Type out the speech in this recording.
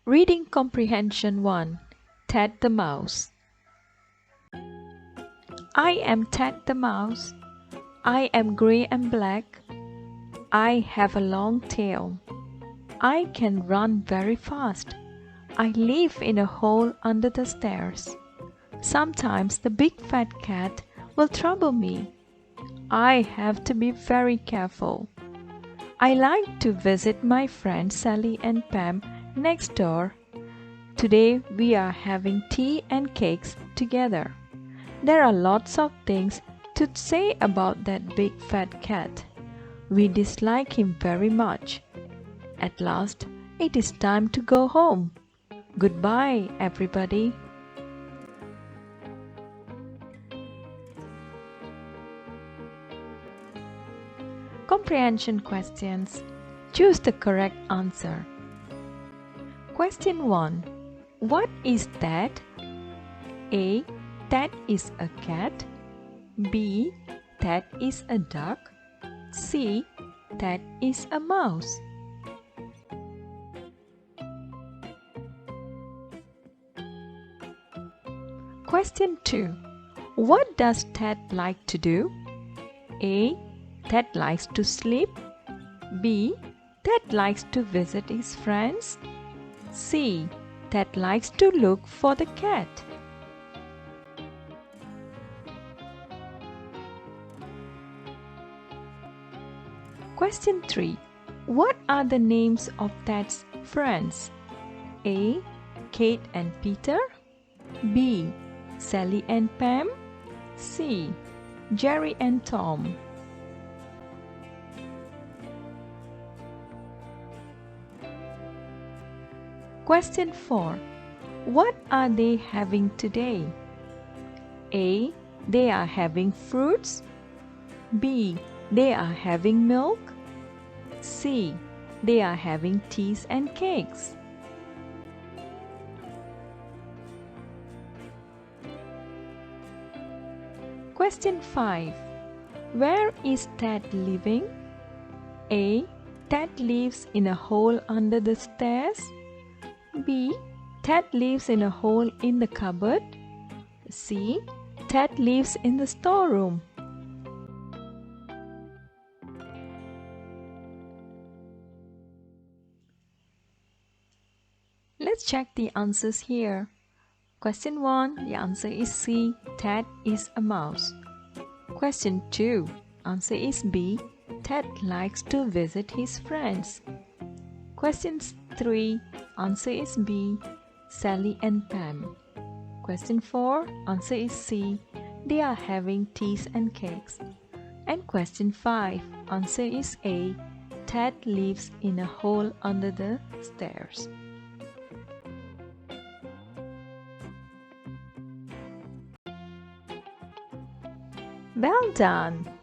Reading Comprehension 1. Ted the Mouse. I am Ted the Mouse. I am grey and black. I have a long tail. I can run very fast. I live in a hole under the stairs. Sometimes the big fat cat will trouble me. I have to be very careful. I like to visit my friends Sally and Pam next door. Today we are having tea and cakes together. There are lots of things to say about that big fat cat. We dislike him very much. At last, it is time to go home. Goodbye, everybody. Comprehension questions. Choose the correct answer. Question 1. What is that? A. That is a cat. B. That is a duck. C. That is a mouse. Question 2. What does Ted like to do? A. Ted likes to sleep. B. Ted likes to visit his friends. C. Ted likes to look for the cat. Question 3. What are the names of Ted's friends? A. Kate and Peter. B. Sally and Pam. C. Jerry and Tom. Question 4. What are they having today? A. They are having fruits. B. They are having milk. C. They are having teas and cakes. Question 5. Where is Ted living? A. Ted lives in a hole under the stairs. B. Ted lives in a hole in the cupboard. C. Ted lives in the storeroom. Let's check the answers here. Question 1, the answer is C. Ted is a mouse. Question 2, answer is B. Ted likes to visit his friends. Question 3, answer is B. Sally and Pam. Question 4, answer is C. They are having teas and cakes. And question 5, answer is A. Ted lives in a hole under the stairs. Well done!